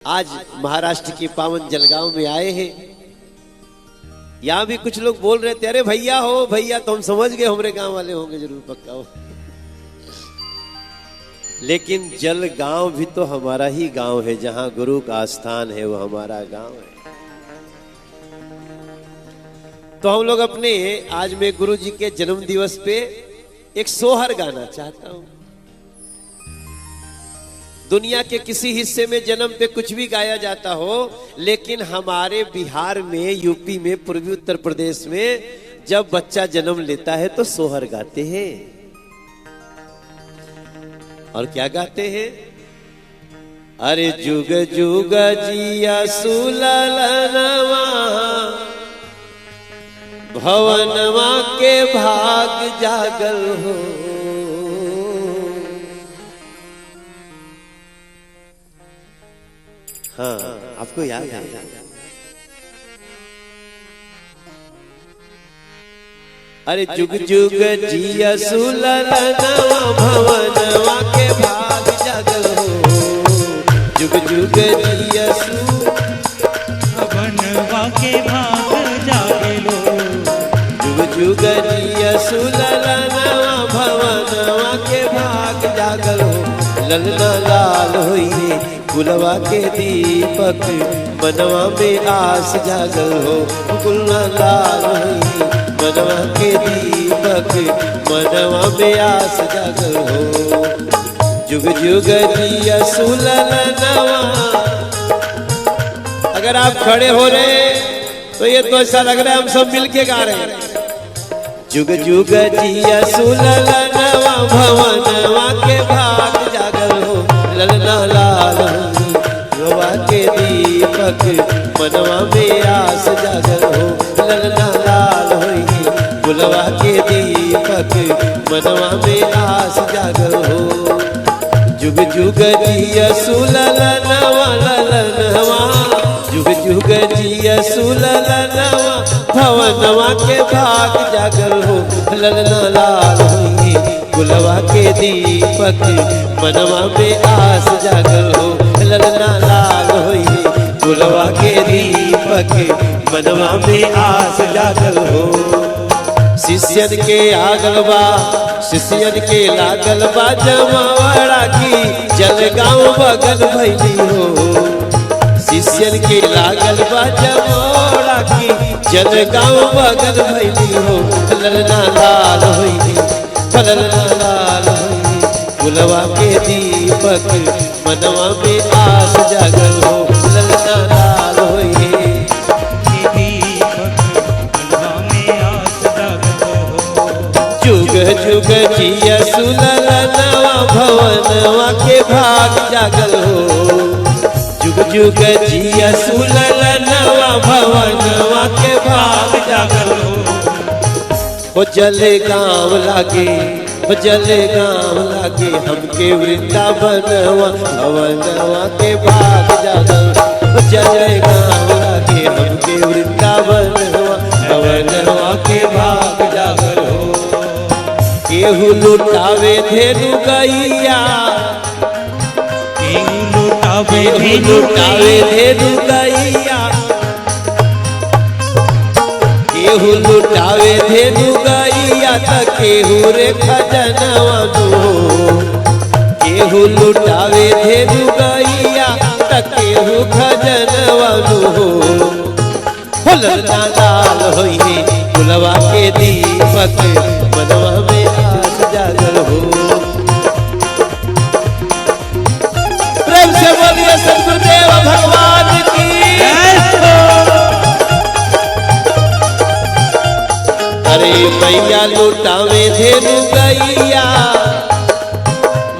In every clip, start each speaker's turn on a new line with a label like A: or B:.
A: आज महाराष्ट्र के पावन जलगांव में आए हैं। यहाँ भी कुछ लोग बोल रहे थे, अरे भैया हो भैया, तो हम समझ गए हमारे गांव वाले होंगे जरूर, पक्का हो। लेकिन जलगांव भी तो हमारा ही गांव है, जहां गुरु का स्थान है वो हमारा गांव है। तो हम लोग अपने आज मैं गुरु जी के जन्म दिवस पे एक सोहर गाना चाहता हूं। दुनिया के किसी हिस्से में जन्म पे कुछ भी गाया जाता हो, लेकिन हमारे बिहार में, यूपी में, पूर्वी उत्तर प्रदेश में जब बच्चा जन्म लेता है तो सोहर गाते हैं। और क्या गाते हैं? अरे जुग जुग जिया सुललनवा, भवनवा के भाग जागल हो। हाँ, आपको याद है? अरे जुग जुग जिया सुललनवा, भवनवा के भाग जागल हो। जुग जुग जिया
B: भवनवा के भाग जागल हो।
A: जुग जुग जिया सुललनवा, भवनवा के भाग जागल हो। ललना लाल होइए गुलवा के दीपक, मनवा में आस जागल हो। गुलना लाल होइए मनवा के दीपक, मनवा में आस जागल हो। जुग जुग जिया सुललनवा। अगर आप खड़े हो रहे तो ये तो ऐसा लग रहा है हम सब मिलके गा रहे हैं। जुग जुग जिया सुललनवा, भवनवा के भाग जागल हो। ललना लाल गुलवा के दीपक, मनवा में आस जागल हो। ललना लाल होई गुलवा के दीपक, मनवा में आस जागल हो। जुग जुग जिया सुललनवा, ललनवा। जुग जुग जिया सुललनवा, भवनवा के भाग जागल हो। ललना लाल होई गुलवा के दीपक, मनवा में आस जागल हो। ललना लाल होई गुलवा के दीपक, मनवा में आस जागल हो। शिष्यन के आगल बा, शिष्यन के लागल बा, जमावड़ा की जलगांव बगल भैली हो। शिष्यन के लागल बा, जमावड़ा की जलगांव बगल भैली हो। ललना लाल होई, ललना लाल होई गुलवा के दीपक, मनवा में आस जागल हो। ललना लाल होई
B: दीपक, मनवा में आस जागल हो।
A: जुग जुग जिया सुललनवा, भवनवा के भाग जागल हो। जुग जुग जिया सुललनवा, भवनवा के भाग जागल हो। हो जले गाँव लागे, हो जले गाँव लागे हमके वृंदावनवा, भवनवा के भाग जागल हो। जले गाँव लागे हमके वृंदावनवा, भवनवा के भाग जागल हो। केहू लुटावे धेनु गैया,
B: केहू लुटावे
A: धेनु गैया। केहू लुटावे धेनु गैया, त केहू रे खजनवा दो। केहू लुटावे धेनु गैया, त केहू खजनवा दो। ललना लाल होइए गुलवा के दीपक, मनवा में आस जागल हो। प्रेम से बोलिए सद्गुरुदेव भगवान की। अरे मैया लुटावे धेनु गैया,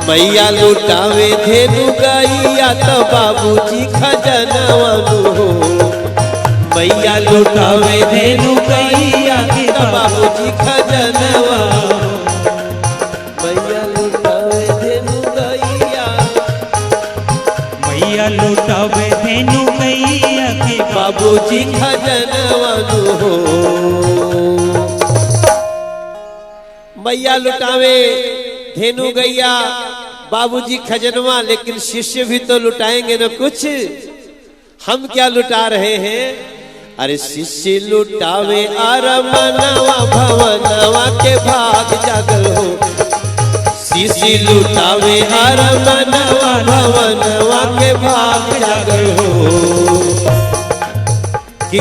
A: मैया लुटावे धेनु गैया, तो बाबूजी खजनवा दो। मैया लुटावे धेनु गैया, तो बाबूजी खजनवा। मैया लुटावे धेनु गैया,
B: मैया लुटावे धेनु गैया के
A: बाबूजी खजनवा दो। मैया लुटावे धेनु गैया, बाबूजी खजनवा, लेकिन शिष्य भी तो लुटाएंगे ना कुछ। हम क्या लुटा रहे हैं? अरे शिष्य लुटावे आरमनवा भवनवा के भाग जागल हो। शिष्य लुटावे आरमनवा भवनवा के भाग जागल हो। कि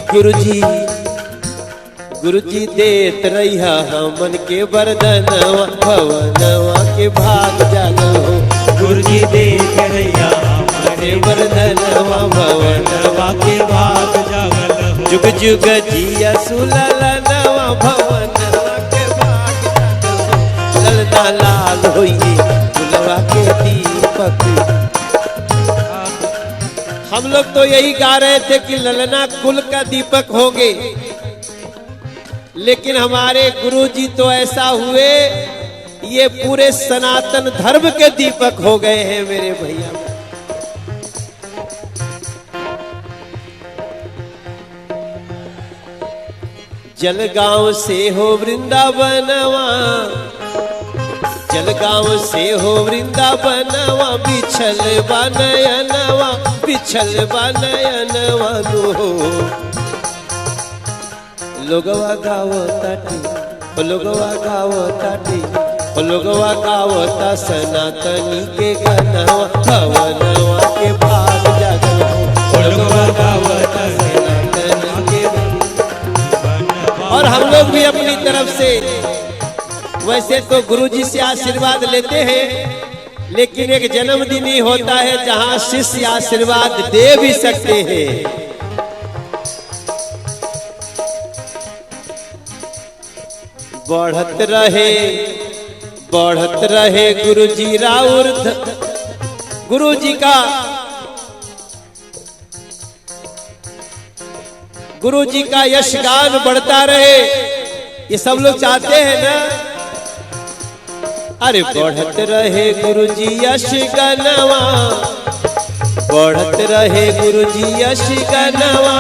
A: गुरुजी देत रहिया हमन के वरदानवा भवनवा के भाग जागल हो।
B: गुरुजी देत रहिया हमारे
A: वरदानवा भवनवा के भाग
B: जागल हो।
A: जुग जुग जिया सुललनवा भवनवा के भाग जागल हो। ललना लाल होइए फुलवा के दीपक। हम लोग तो यही गा रहे थे कि ललना कुल का दीपक होंगे, लेकिन हमारे गुरुजी तो ऐसा हुए ये पूरे सनातन धर्म के दीपक हो गए हैं मेरे भैया। जलगांव से हो वृंदावनवा, जलगांव से हो वृंदावनवा, बिछल बनयनवा, बिछल बनयनवा हो। लोगवा गावताटी, लोगवा गावताटी, लोगवा गावता सनातनी के गनवा भवनवा के भाग जागल हो। लोगवा गावता सनातनी के। और हम लोग भी अपनी तरफ से वैसे तो गुरुजी से आशीर्वाद लेते हैं, लेकिन एक जन्मदिन ही होता है जहां शिष्य आशीर्वाद दे भी सकते हैं। बढ़त रहे गुरुजी राउर, गुरुजी का यशगान बढ़ता रहे, ये सब लोग चाहते हैं ना। अरे बढ़त रहे गुरुजी यशगानवा, बढ़त रहे गुरुजी यशगानवा,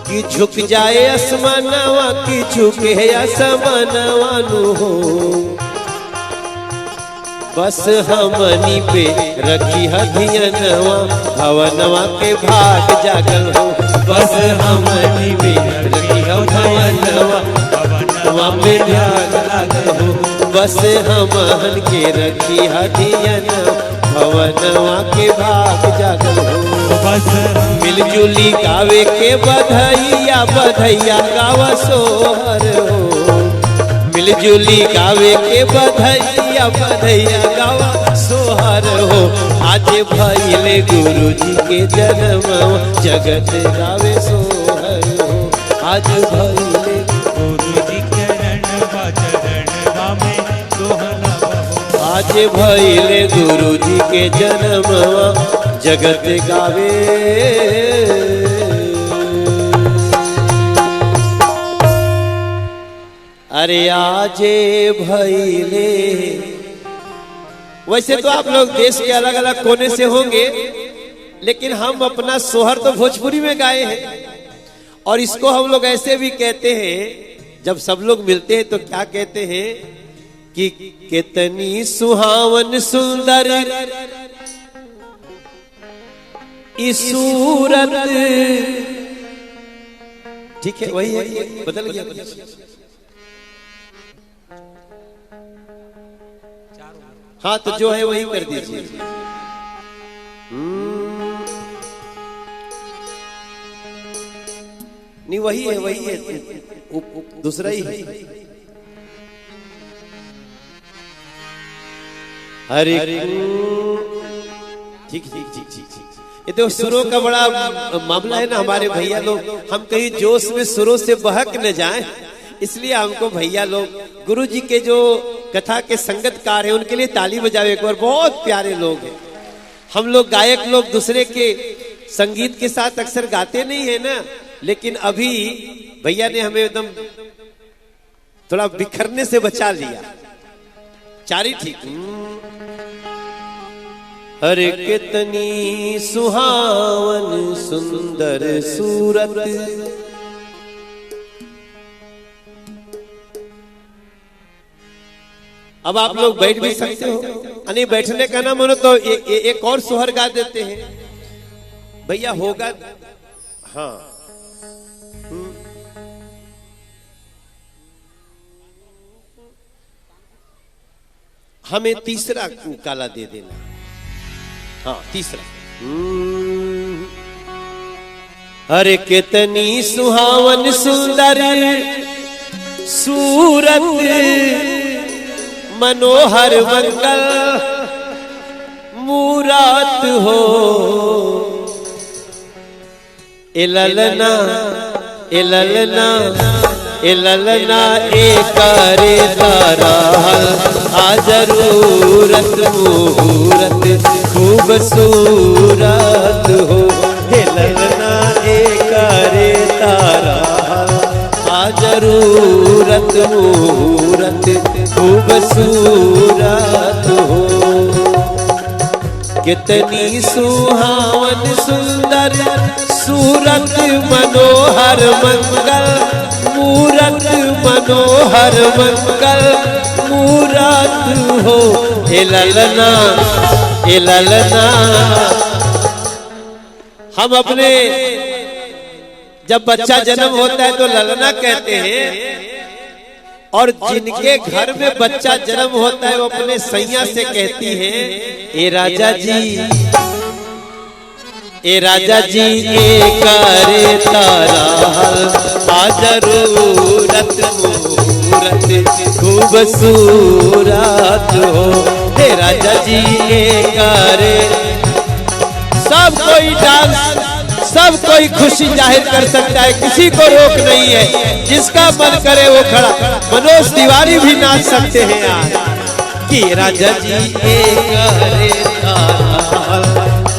A: कि झुक जाए आसमानवा, कि झुके आसमानवा नु हो। बस हमनी पे रखी हथियनवा भवनवा के भाग जागल हो। बस हमनी पे रखी हथियनवा भवनवा पे भाग जागल हो। बस हमन के रखी हथियनवा भवनवा के भाग जागल हो।
B: बस
A: मिलजुली गावे के बधैया, बधैया गावा सोहर हो। मिलजुली गावे के बधैया, बधैया गावा सोहर हो। आज भइले गुरुजी के जन्म, जगत गावे सोहर हो। आज भइले
B: गुरुजी के चरणवा, चरणवा में दोहना बहो।
A: आज भइले गुरुजी के जन्मवा, जगत गावे। अरे आजे भइले। वैसे तो आप लोग देश के अलग अलग कोने से होंगे, लेकिन हम अपना सोहर तो भोजपुरी में गाए हैं। और इसको हम लोग ऐसे भी कहते हैं, जब सब लोग मिलते हैं तो क्या कहते हैं कि कितनी सुहावन सुंदर इस सूरत। ठीक है, वही है, बदल गया। हाँ, तो जो है वही कर दीजिए। नहीं, वही है, वही है, दूसरा ही है। हरे ठीक ठीक ठीक ठीक। ये तो सुरों का बड़ा मामला है ना हमारे भैया लोग। हम कहीं जोश में सुरों से बहक न जाएं, इसलिए हमको भैया लोग गुरुजी के जो कथा के संगतकार हैं उनके लिए ताली बजावे एक बार। बहुत प्यारे लोग हैं। हम लोग गायक लोग दूसरे के संगीत के साथ अक्सर गाते नहीं है ना, लेकिन अभी भैया ने हमें एकदम थोड़ा बिखरने से बचा लिया। चारी ठीक। हरे कितनी सुहावन सुंदर सूरत, अब आप लोग बैठ भी सकते हो। नहीं बैठने का ना मानो तो एक और सोहर गा देते हैं। भैया होगा। हाँ हमें तीसरा काला दे देना। हाँ तीसरा। अरे कितनी सुहावन सुंदर सूरत मनोहर मंगल मूरत हो। इललना इललना इललना एकरे ताराहल आ जरूरत मुहूरत खूबसूरत हो। इललना एकरे ताराहल आ जरूरत मुहूरत खूबसूरत हो। कितनी सुहावन सुंदर सूरत मनोहर मंगल मूरत मनोहर मंगल मूरत हो। इललना इललना। हम अपने जब बच्चा जन्म होता है तो ललना कहते हैं, और जिनके घर में बच्चा जन्म होता है वो अपने सैया से कहती है ए राजा जी ए राजा जी करे ताराहल आ जरूरत मुहूरत खूबसूरत हो। हे राजा जी करे। सब कोई डांस सब कोई खुशी जाहिर कर सकता है, किसी को रोक नहीं है। जिसका मन करे वो खड़ा। मनोज तिवारी भी नाच सकते हैं यार। कि राजा जी करे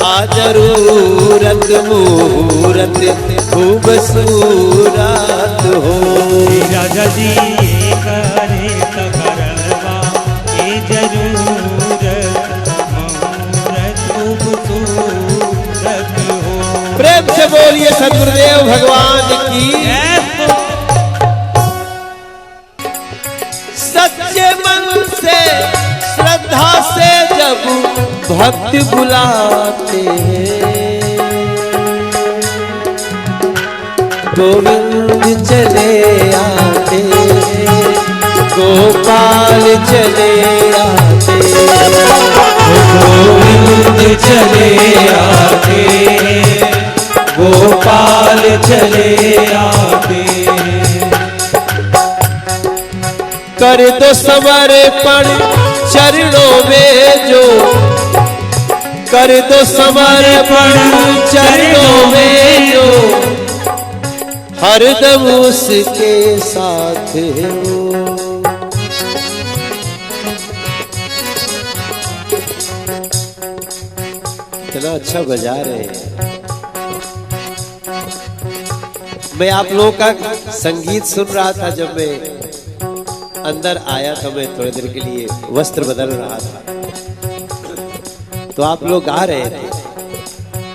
A: आ जरूरत मुहूरत खूबसूरत हो।
B: राजा जी करे करलवा ए जरूरत मुहूरत खूबसूरत हो।
A: प्रेम से बोलिए सद्गुरुदेव भगवान की। सच्चे मन से श्रद्धा से जब भक्त बुलाते हैं गोविंद चले आते गोपाल चले आते
B: गोविंद चले आते गोपाल चले आते।
A: कर दो समर्पण चरणों में जो कर दो समर्पण चरणों में जो हरदम उसके साथ हो। इतना अच्छा बजा रहे हैं। मैं आप लोगों का संगीत सुन रहा था। जब मैं अंदर आया था, मैं थोड़ी देर के लिए वस्त्र बदल रहा था तो आप लोग गा रहे थे।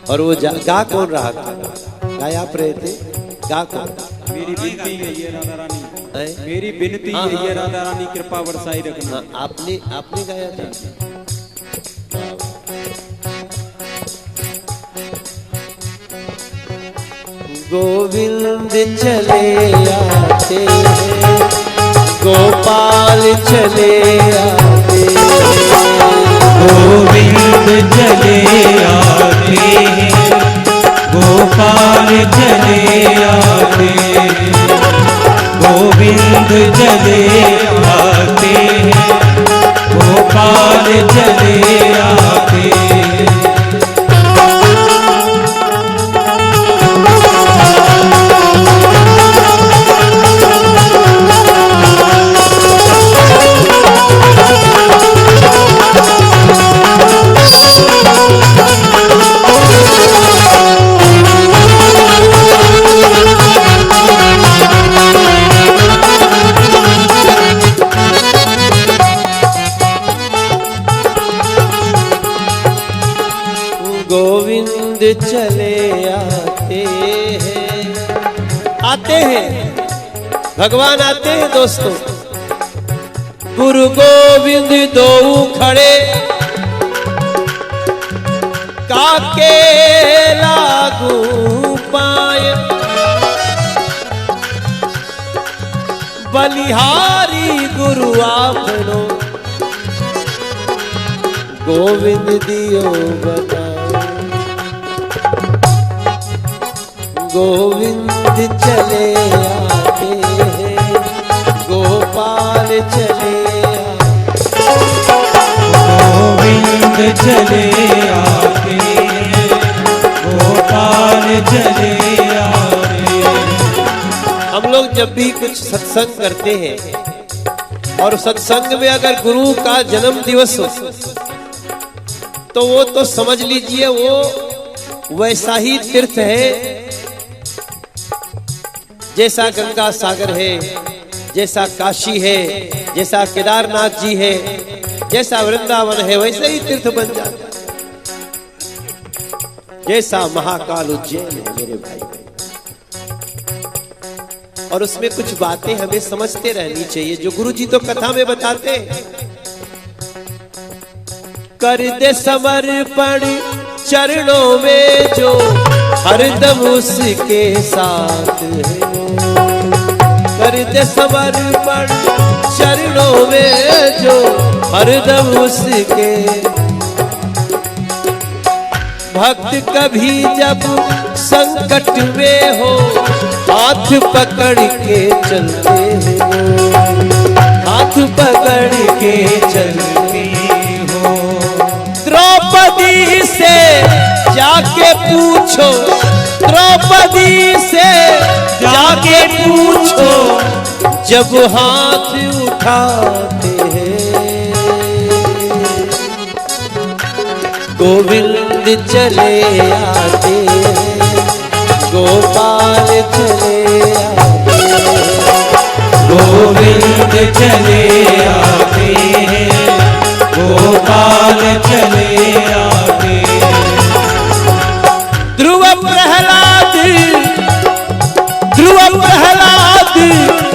A: और वो गा कौन रहा था? गा आप रहे थे? गा कौन?
C: मेरी विनती है ये राधा रानी, मेरी विनती है ये राधा रानी कृपा बरसाई रखना।
A: आपने गाया था। गोविंद चले आते गोपाल चले आते
B: गोविंद चले आते गोपाल चले आते गोविंद चले आते गोपाल चले आते।
A: गोविंद चले आते हैं भगवान आते हैं दोस्तों। गुरु गोविंद दो खड़े काके लागू पाए बलिहारी गुरु आपनो गोविंद दियो बताए। गोविंद चले आते हैं गोपाल चले
B: गोविंद चले आते गोपाल चले आते।
A: हम लोग जब भी कुछ सत्संग करते हैं और सत्संग में अगर गुरु का जन्म दिवस हो तो वो तो समझ लीजिए वो वैसा ही तीर्थ है जैसा गंगा सागर है, जैसा काशी है, जैसा केदारनाथ जी है, जैसा वृंदावन है, वैसे ही तीर्थ बन जाता है। जैसा महाकाल उज्जैन है मेरे भाई। और उसमें कुछ बातें हमें समझते रहनी चाहिए जो गुरु जी तो कथा में बताते हैं। कर दे समर्पण चरणों में जो हरदम उसके साथ है। कर दे समर्पण चरणों में जो हरदम उसके। भक्त कभी जब संकट में हो हाथ पकड़ के चलते हैं। हाथ पकड़ के चलते हो। द्रौपदी से जाके पूछो, द्रौपदी से जाके पूछो जब हाथ उठाते हैं। गोविंद चले आते गोपाल चले आते।
B: गोविंद चले आते गोपाल चले आते।
A: ध्रुव प्रहलाद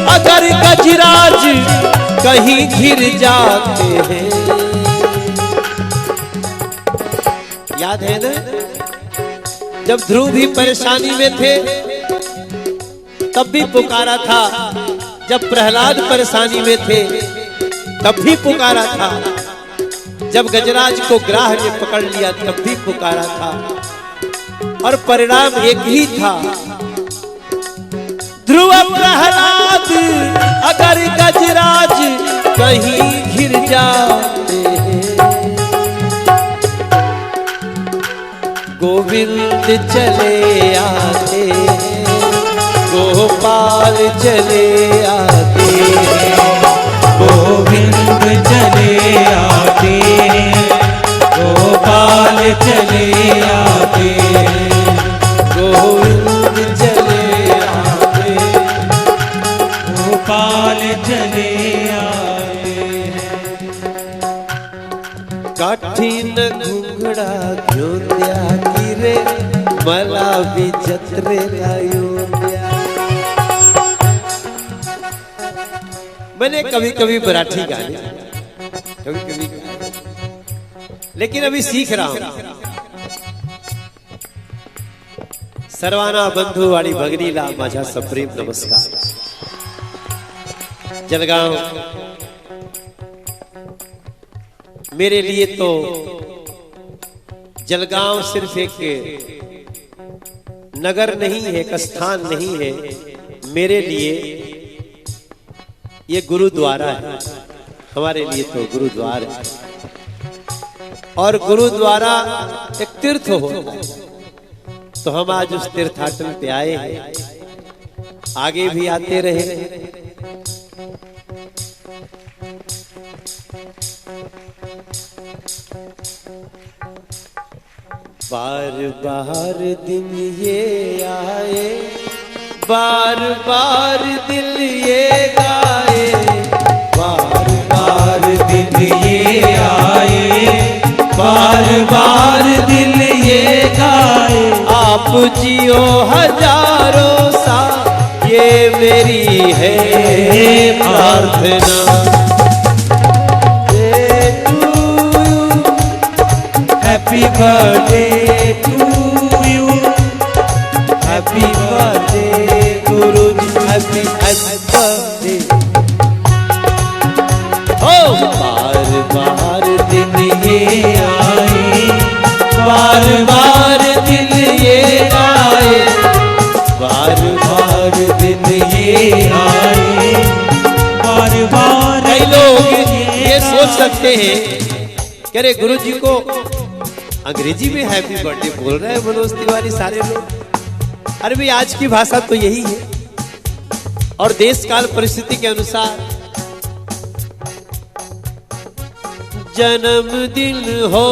A: अगर गजराज कहीं घिर जाते हैं। याद है ना जब ध्रुव भी परेशानी में थे तब भी पुकारा था। जब प्रहलाद परेशानी में थे तब भी पुकारा था। जब गजराज को ग्राह ने पकड़ लिया तब भी पुकारा था। और परिणाम एक ही था। ध्रुव प्रहलाद अगर गजराज कहीं घिर जाते हैं। गोविंद चले आते गोपाल चले आते।
B: गोविंद चले आते गोपाल चले आते।
A: गोविंद चले आते
B: गोपाल चले आते।
A: कठिन घुंगड़ा जोत्या गिरे मला भी जत्रे अयोध्या। मैंने कभी कभी मराठी गाने कभी कभी गाने, लेकिन अभी सीख रहा हूं। सर्वाना बंधू वाली भगनीला माझा सप्रेम नमस्कार। जलगांव मेरे लिए तो जलगांव सिर्फ एक नगर नहीं है, एक स्थान नहीं है। मेरे लिए ये गुरुद्वारा है। हमारे लिए तो गुरुद्वारा है। और गुरुद्वारा एक तीर्थ होता है। तो हम आज उस तीर्थाटन पे आए हैं, आगे भी आते रहे। बार बार दिन ये आए, बार बार दिल ये गाए। बार बार दिन ये आए, बार बार दिल ये गाए। आप जियो हजारों साल, ये मेरी है प्रार्थना। Happy birthday to you, happy birthday Guru ji, happy birthday. ओ बार बार दिन ये आए, बार बार दिन ये आए, बार बार दिन ये आए,
B: बार बार।
A: कई लोग ये सोच सकते हैं कि अरे गुरु जी को अंग्रेजी में हैप्पी बर्थडे बोल रहे हैं मनोज तिवारी सारे लोग। अरे भाई आज की भाषा तो यही है, और देश काल परिस्थिति के अनुसार जन्मदिन हो,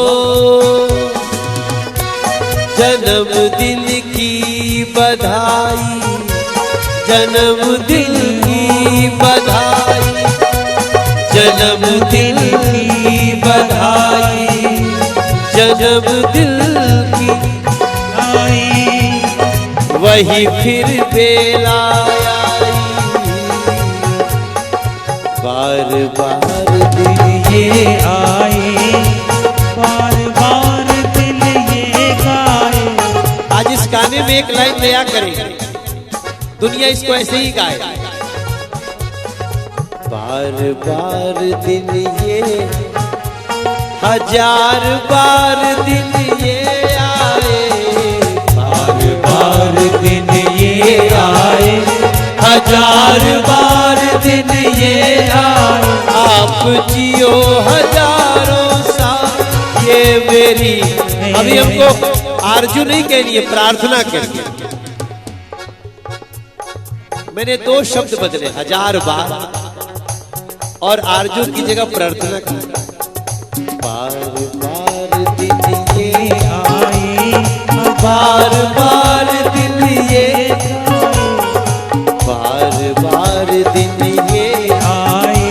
A: जन्मदिन की बधाई, जन्मदिन की बधाई, जन्मदिन की बधाई, जन्मदिन की
B: आई,
A: वही फिर बेला आई, बार बार दिन ये
B: आए, बार बार दिल ये गाए।
A: आज इस गाने में एक लाइन नया करेंगे, दुनिया इसको ऐसे ही गाए, बार बार दिन ये, हजार बार दिन ये आए, बार बार दिन ये आए, हजार बार दिन ये आए, आप जियो हजारों साल ये मेरी। अभी हमको आरजू नहीं कहनी है, प्रार्थना करनी है। मैंने दो शब्द बदले, हजार बार और आरजू की जगह प्रार्थना की। बार बार दिन ये
B: आए,
A: बार बार दिन ये, बार बार दिन ये
B: आए,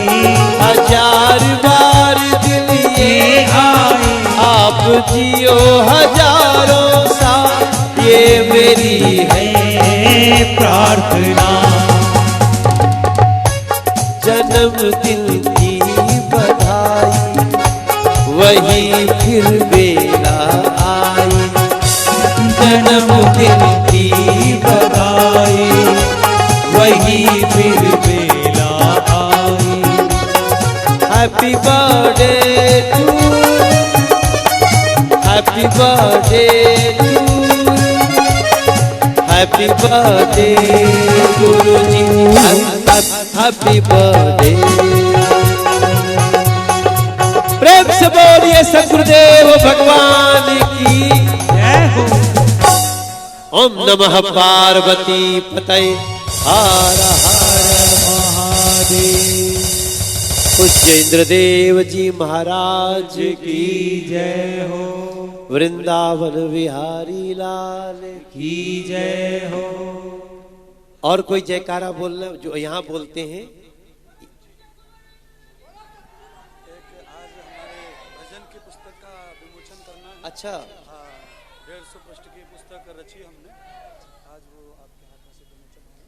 A: हजार बार दिन ये
B: आए,
A: आप जियो हजारों साल ये मेरी है
B: प्रार्थना।
A: जन्मदिन की बधाई, वही फिर बेला आई, जन्मदिन की बधाई, वही फिर बेला आई, happy birthday to, happy birthday to, happy birthday Guru ji, happy birthday. प्रेम से बोलिए सद्गुरुदेव भगवान की
B: जय हो।
A: ओम नमः पार्वती पतये हर हर महादेव। पूज्य इंद्रदेव जी महाराज
B: की जय हो,
A: वृंदावन विहारी लाल
B: की जय हो।
A: और कोई जयकारा बोलना जो यहाँ बोलते हैं।
D: भजन की पुस्तक का विमोचन करना है।
A: अच्छा,
D: 150 पृष्ठ की पुस्तक रची हमने, आज वो आपके हाथों से विमोचन होगा।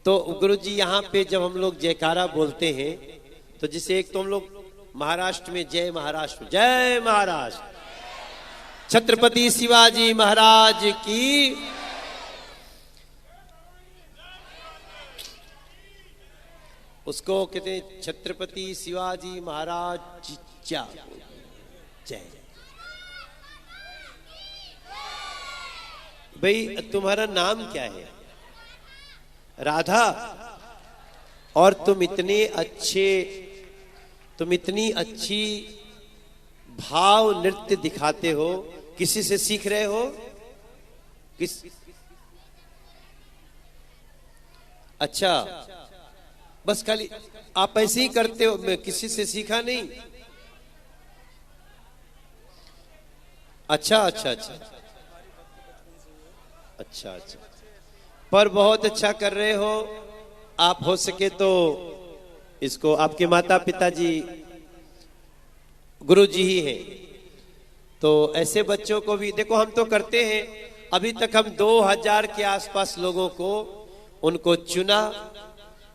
A: तो गुरु जी यहाँ पे जब हम लोग जयकारा बोलते हैं तो जिसे एक तो हम लोग महाराष्ट्र में जय महाराष्ट्र, जय महाराष्ट्र, छत्रपति शिवाजी महाराज की। उसको कहते हैं छत्रपति शिवाजी महाराज जय। भाई तुम्हारा नाम क्या है? राधा। और तुम इतनी अच्छी भाव नृत्य दिखाते हो, किसी से सीख रहे हो? अच्छा, बस खाली आप ऐसे ही करते हो, मैं किसी से सीखा नहीं। अच्छा अच्छा अच्छा अच्छा अच्छा, पर बहुत अच्छा कर रहे हो आप। हो सके तो इसको, आपके माता पिताजी गुरु जी ही हैं, तो ऐसे बच्चों को भी देखो, हम तो करते हैं। अभी तक हम 2000 के आसपास लोगों को उनको चुना,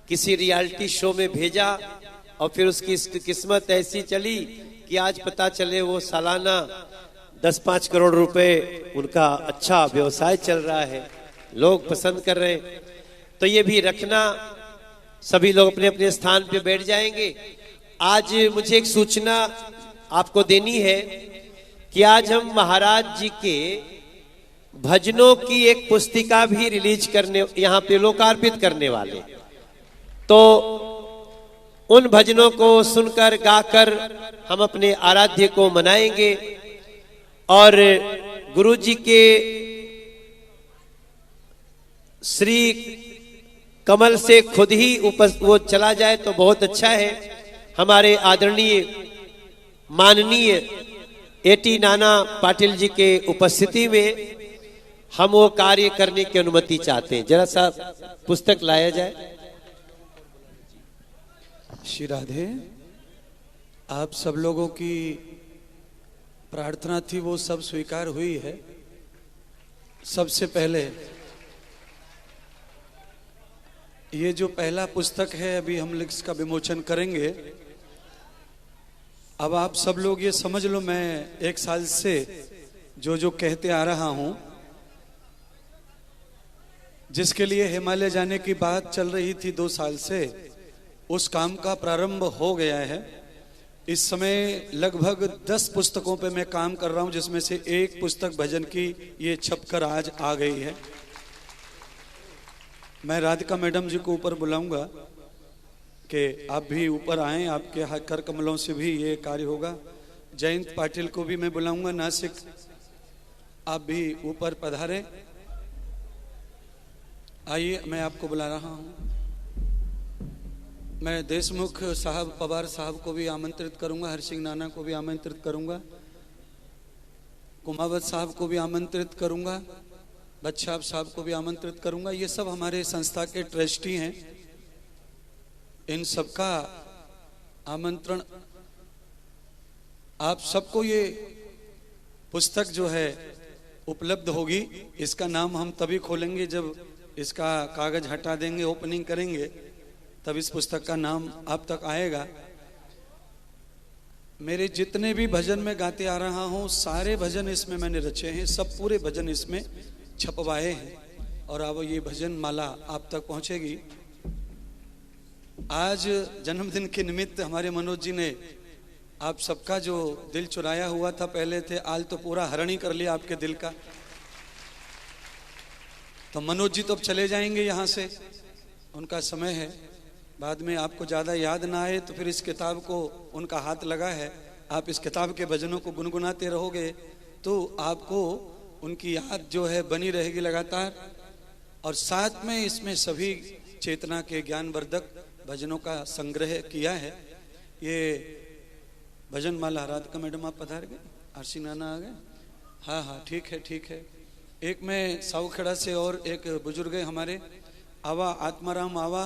A: किसी रियलिटी शो में भेजा, और फिर उसकी किस्मत ऐसी चली कि आज पता चले वो सालाना 10-5 करोड़ रुपए उनका अच्छा व्यवसाय चल रहा है, लोग पसंद कर रहे हैं। तो ये भी रखना, सभी लोग अपने अपने स्थान पे बैठ जाएंगे। आज मुझे एक सूचना आपको देनी है कि आज हम महाराज जी के भजनों की एक पुस्तिका भी रिलीज करने, यहाँ पे लोकार्पित करने वाले। तो उन भजनों को सुनकर गाकर हम अपने आराध्य को मनाएंगे और गुरु जी के श्री कमल से खुद ही वो चला जाए तो बहुत अच्छा है। हमारे आदरणीय माननीय एटी नाना पाटिल जी के उपस्थिति में हम वो कार्य करने की अनुमति चाहते हैं। जरा सा पुस्तक लाया जाए।
D: श्री राधे, आप सब लोगों की प्रार्थना थी वो सब स्वीकार हुई है। सबसे पहले ये जो पहला पुस्तक है अभी हम इसका विमोचन करेंगे। अब आप सब लोग ये समझ लो, मैं 1 साल से जो जो कहते आ रहा हूं, जिसके लिए हिमालय जाने की बात चल रही थी 2 साल से, उस काम का प्रारंभ हो गया है। इस समय लगभग 10 पुस्तकों पे मैं काम कर रहा हूं, जिसमें से एक पुस्तक भजन की ये छपकर आज आ गई है। मैं राधिका मैडम जी को ऊपर बुलाऊंगा कि आप भी ऊपर आए, आपके कर कमलों से भी ये कार्य होगा। जयंत पाटिल को भी मैं बुलाऊंगा नासिक, आप भी ऊपर पधारें। आइए, मैं आपको बुला रहा हूं। मैं देशमुख साहब, पवार साहब को भी आमंत्रित करूंगा, हरसिंह नाना को भी आमंत्रित करूंगा, कुमावत साहब को भी आमंत्रित करूंगा, बच्चाप साहब को भी आमंत्रित करूंगा। ये सब हमारे संस्था के ट्रस्टी हैं। इन सबका आमंत्रण। आप सबको ये पुस्तक जो है उपलब्ध होगी। इसका नाम हम तभी खोलेंगे जब इसका कागज हटा देंगे, ओपनिंग करेंगे, तब इस पुस्तक का नाम आप तक आएगा। मेरे जितने भी भजन में गाते आ रहा हूं, सारे भजन इसमें मैंने रचे हैं, सब पूरे भजन इसमें छपवाए हैं और अब ये भजन माला आप तक पहुंचेगी। आज जन्मदिन के निमित्त हमारे मनोज जी ने आप सबका जो दिल चुराया हुआ था पहले थे, आज तो पूरा हरण ही कर लिया आपके दिल का। तो मनोज जी तो अब चले जाएंगे यहाँ से, उनका समय है। बाद में आपको ज्यादा याद ना आए तो फिर इस किताब को, उनका हाथ लगा है, आप इस किताब के भजनों को गुनगुनाते रहोगे तो आपको उनकी याद जो है बनी रहेगी लगातार। और साथ में इसमें सभी चेतना के ज्ञानवर्धक भजनों का संग्रह किया है। ये भजन माला। राधिका मैडम आप पधार गए, आरसी नाना आ गए? हाँ हाँ, ठीक है ठीक है। एक में साउखेड़ा से और एक बुजुर्ग है हमारे, आवा आत्माराम आवा,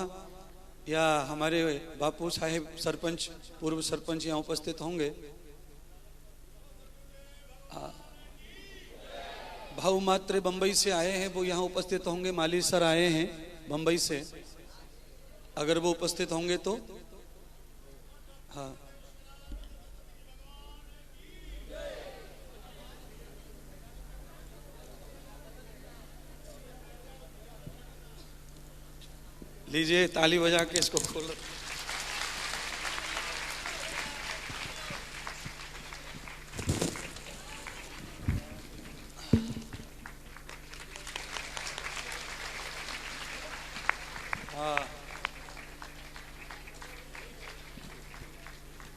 D: या हमारे बापू साहेब सरपंच, पूर्व सरपंच यहाँ उपस्थित होंगे। भाऊ मात्र बंबई से आए हैं, वो यहाँ उपस्थित होंगे। माली सर आए हैं बंबई से, अगर वो उपस्थित होंगे तो। हाँ, लीजिए ताली बजा के इसको खोलो।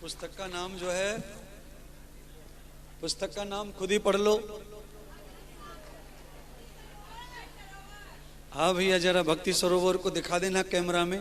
D: पुस्तक का नाम जो है, पुस्तक का नाम खुद ही पढ़ लो। हाँ भैया, जरा भक्ति सरोवर को दिखा देना कैमरा में।